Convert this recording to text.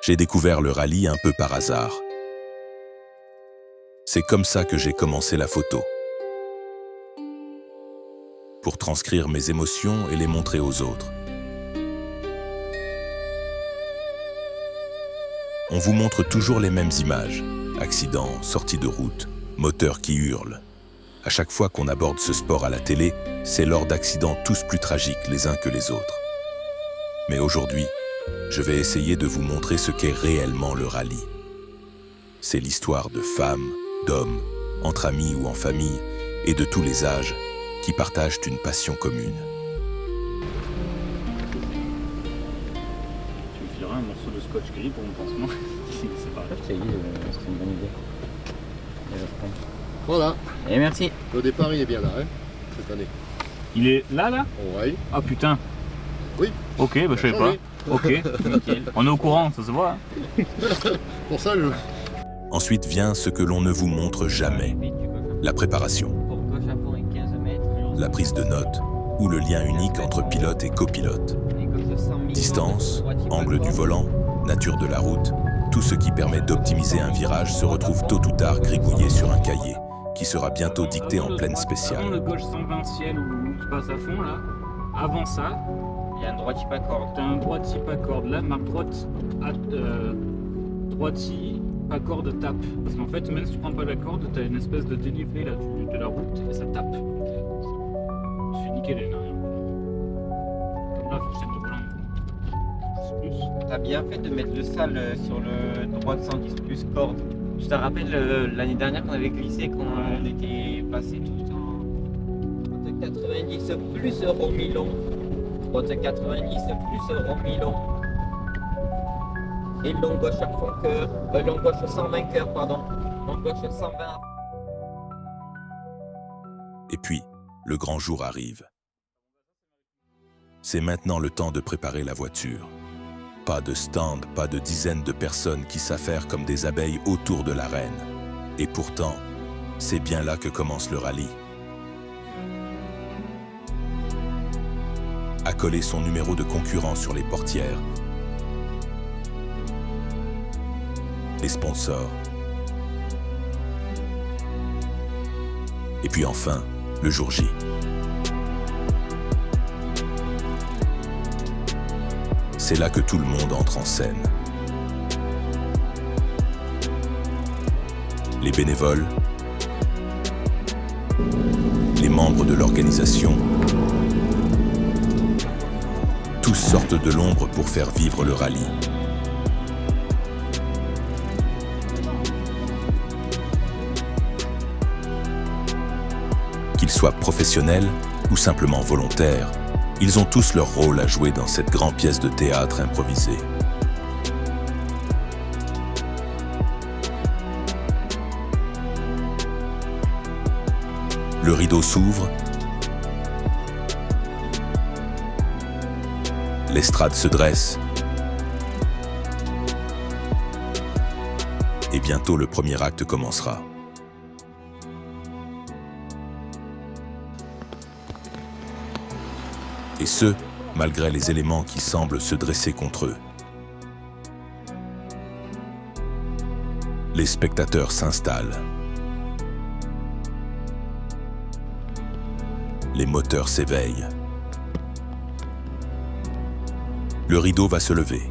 J'ai découvert le rallye un peu par hasard. C'est comme ça que j'ai commencé la photo. Pour transcrire mes émotions et les montrer aux autres. On vous montre toujours les mêmes images. Accidents, sorties de route, moteurs qui hurlent. À chaque fois qu'on aborde ce sport à la télé, c'est lors d'accidents tous plus tragiques les uns que les autres. Mais aujourd'hui, je vais essayer de vous montrer ce qu'est réellement le rallye. C'est l'histoire de femmes, d'hommes, entre amis ou en famille, et de tous les âges, qui partagent une passion commune. Tu me fileras un morceau de scotch gris pour mon pansement. C'est pareil. Ça y est, c'est une bonne idée. Et le prendre. Voilà, Et merci. le départ il est bien là, hein, cette année. Il est là? Oui. Ah putain. Oui. Ok, bah je savais pas. Ok, nickel. On est au courant, ça se voit. Pour ça, je... Ensuite vient ce que l'on ne vous montre jamais, la préparation, Pour gauche à fond et 15 mètres. la prise de notes, ou le lien unique entre pilote et copilote. Et gauche de 100 000. Distance, angle du volant, nature de la route, tout ce qui permet d'optimiser un virage se retrouve tôt ou tard gribouillé sur un cahier, qui sera bientôt dicté en pleine Avant spéciale. le gauche 120 ciel où tu passes à fond là, avant ça, Il y a un droit type à corde. t'as un droit type à corde là, marque droite, droitier, pas corde tape. Parce qu'en fait, même si tu prends pas la corde, t'as une espèce de dénivelé là de la route et ça tape. Je suis nickel les rien. Comme là, faut que je tienne le volant. Plus. T'as bien fait de mettre le sale sur le droit de 110 plus corde. Je te rappelle l'année dernière qu'on avait glissé quand on était passé tout le temps. Droite 90 plus euro Milon. Droite 90 plus euro Milon. Et long gauche à fond cœur. Long gauche 120 cœur, pardon. Long gauche 120. Et puis, le grand jour arrive. C'est maintenant le temps de préparer la voiture. Pas de stand, pas de dizaines de personnes qui s'affairent comme des abeilles autour de l'arène. Et pourtant, c'est bien là que commence le rallye. Accoler son numéro de concurrent sur les portières, les sponsors, et puis enfin, le jour J. C'est là que tout le monde entre en scène. Les bénévoles, les membres de l'organisation, tous sortent de l'ombre pour faire vivre le rallye. Qu'ils soient professionnels ou simplement volontaires, ils ont tous leur rôle à jouer dans cette grande pièce de théâtre improvisée. Le rideau s'ouvre, l'estrade se dresse, et bientôt le premier acte commencera. Et ce, malgré les éléments qui semblent se dresser contre eux. Les spectateurs s'installent. Les moteurs s'éveillent. Le rideau va se lever.